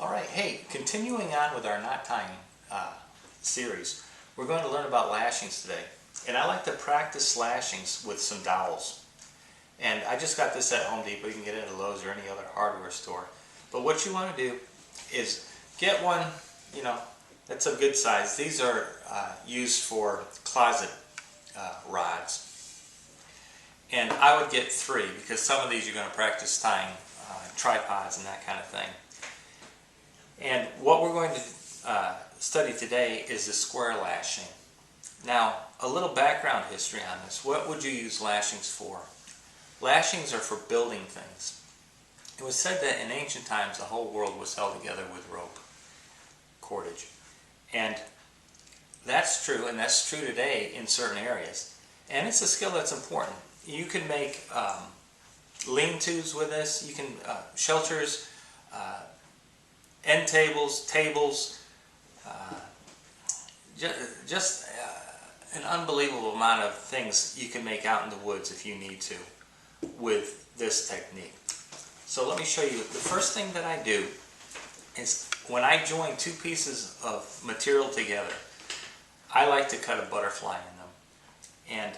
Alright, hey, continuing on with our knot tying series, we're going to learn about lashings today. And I like to practice lashings with some dowels. And I just got this at Home Depot. You can get it at Lowe's or any other hardware store. But what you want to do is get one, that's a good size. These are used for closet rods. And I would get 3 because some of these you're going to practice tying tripods and that kind of thing. And what we're going to study today is the square lashing. Now, a little background history on this. What would you use lashings for? Lashings are for building things. It was said that in ancient times the whole world was held together with rope, cordage. And that's true, and that's true today in certain areas. And it's a skill that's important. You can make lean-tos with this. You can shelters, end tables, just an unbelievable amount of things you can make out in the woods if you need to with this technique. So let me show you. The first thing that I do is when I join 2 pieces of material together, I like to cut a butterfly in them. And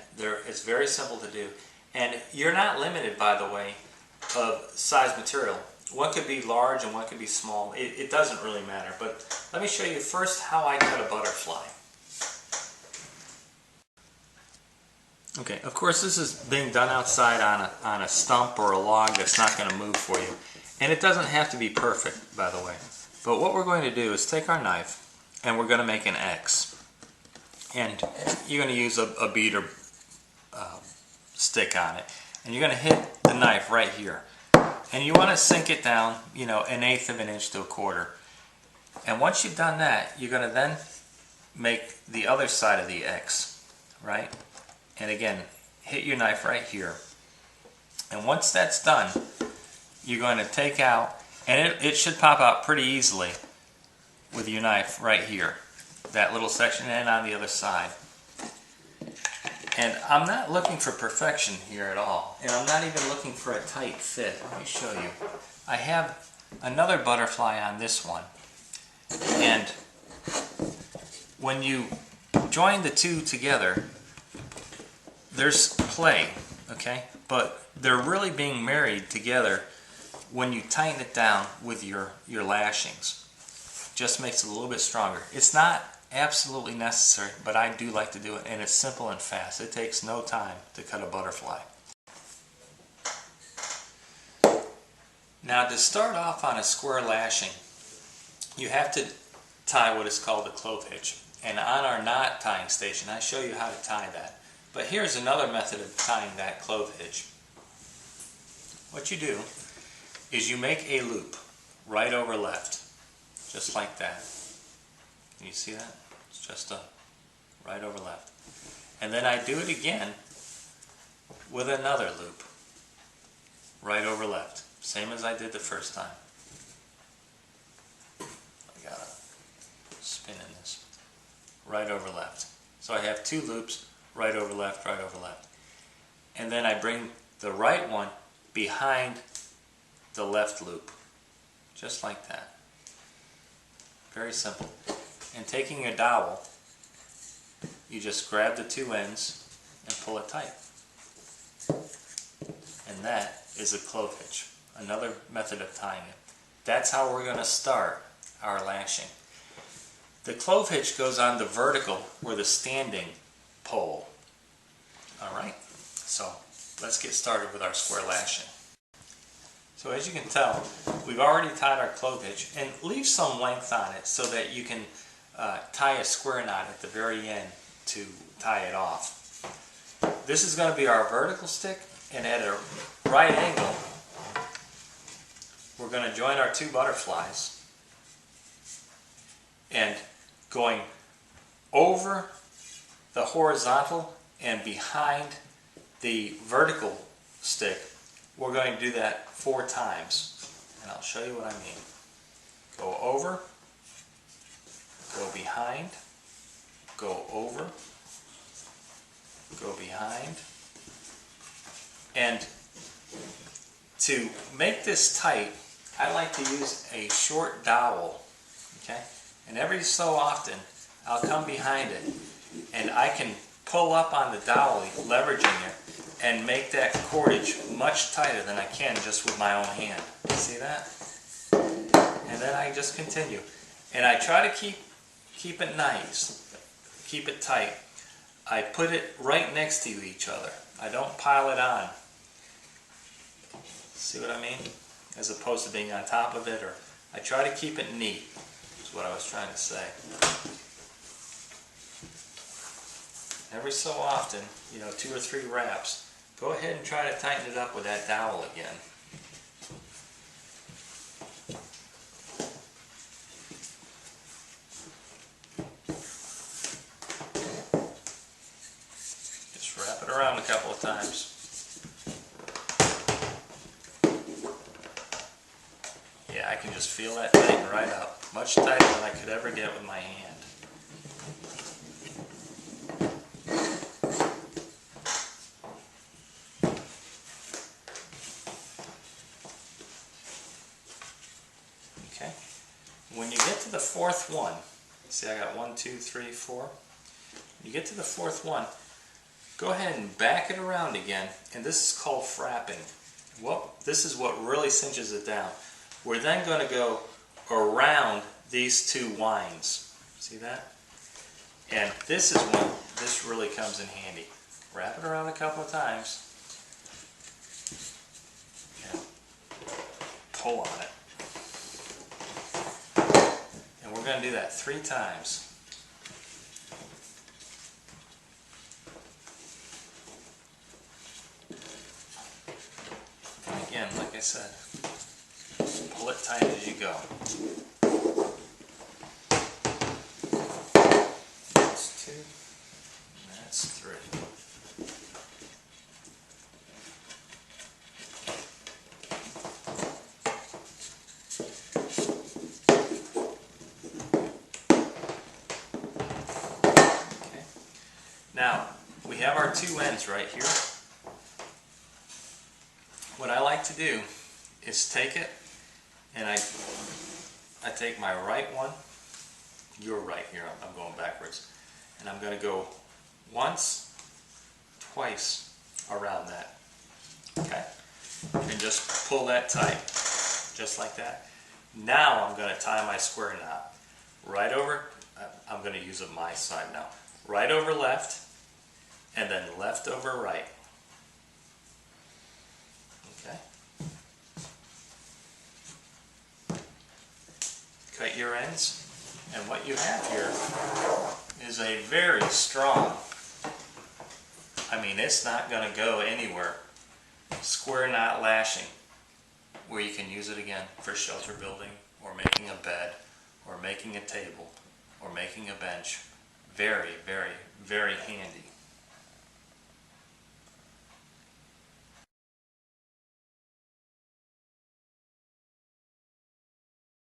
it's very simple to do. And you're not limited, by the way, of size material. One could be large and one could be small. It doesn't really matter. But let me show you first how I cut a butterfly. Okay, of course this is being done outside on a stump or a log that's not going to move for you. And it doesn't have to be perfect, by the way. But what we're going to do is take our knife and we're going to make an X. And you're going to use a beater stick on it. And you're going to hit the knife right here. And you want to sink it down, 1/8 of an inch to 1/4. And once you've done that, you're going to then make the other side of the X, right? And again, hit your knife right here. And once that's done, you're going to take out, and it should pop out pretty easily with your knife right here. That little section, and on the other side. And I'm not looking for perfection here at all. And I'm not even looking for a tight fit. Let me show you. I have another butterfly on this one. And when you join the 2 together, there's play, okay? But they're really being married together when you tighten it down with your lashings. Just makes it a little bit stronger. It's not absolutely necessary, but I do like to do it, and it's simple and fast. It takes no time to cut a butterfly. Now, to start off on a square lashing, you have to tie what is called the clove hitch. And on our knot tying station, I show you how to tie that. But here's another method of tying that clove hitch. What you do is you make a loop right over left, just like that. Can you see that? It's just a right over left. And then I do it again with another loop, right over left, same as I did the first time. I gotta spin in this. Right over left. So I have 2 loops, right over left, right over left. And then I bring the right one behind the left loop, just like that. Very simple. And taking a dowel, you just grab the 2 ends and pull it tight. And that is a clove hitch, another method of tying it. That's how we're going to start our lashing. The clove hitch goes on the vertical or the standing pole. Alright, so let's get started with our square lashing. So as you can tell, we've already tied our clove hitch, and leave some length on it so that you can tie a square knot at the very end to tie it off. This is going to be our vertical stick, and at a right angle, we're going to join our 2 butterflies, and going over the horizontal and behind the vertical stick, we're going to do that 4 times. And I'll show you what I mean. Go over, go behind, go over, go behind. And to make this tight, I like to use a short dowel, okay? And every so often, I'll come behind it, and I can pull up on the dowel, leveraging it, and make that cordage much tighter than I can just with my own hand. See that? And then I just continue. And I try to keep it nice, keep it tight. I put it right next to each other. I don't pile it on. See what I mean? As opposed to being on top of it, or I try to keep it neat, is what I was trying to say. Every so often, 2 or 3 wraps, go ahead and try to tighten it up with that dowel again. Just wrap it around a couple of times. Yeah, I can just feel that tighten right up. Much tighter than I could ever get with my hand. Okay. When you get to the 4th one, see I got 1, 2, 3, 4. When you get to the 4th one, go ahead and back it around again, and this is called frapping. This is what really cinches it down. We're then going to go around these 2 winds. See that? And this is when this really comes in handy. Wrap it around a couple of times. And pull on it. And we're going to do that 3 times. And again, like I said, pull it tight as you go. That's 2, and that's 3. Okay. Now, we have our 2 ends right here. What I like to do is take it, and I take my right one, your right here, I'm going backwards, and I'm going to go once, twice around that, okay? And just pull that tight, just like that. Now I'm going to tie my square knot. Right over, I'm going to use my side now. Right over left, and then left over right. Okay. Cut your ends, and what you have here is a very strong, it's not going to go anywhere, square knot lashing, where you can use it again for shelter building, or making a bed, or making a table, or making a bench. Very, very, very handy.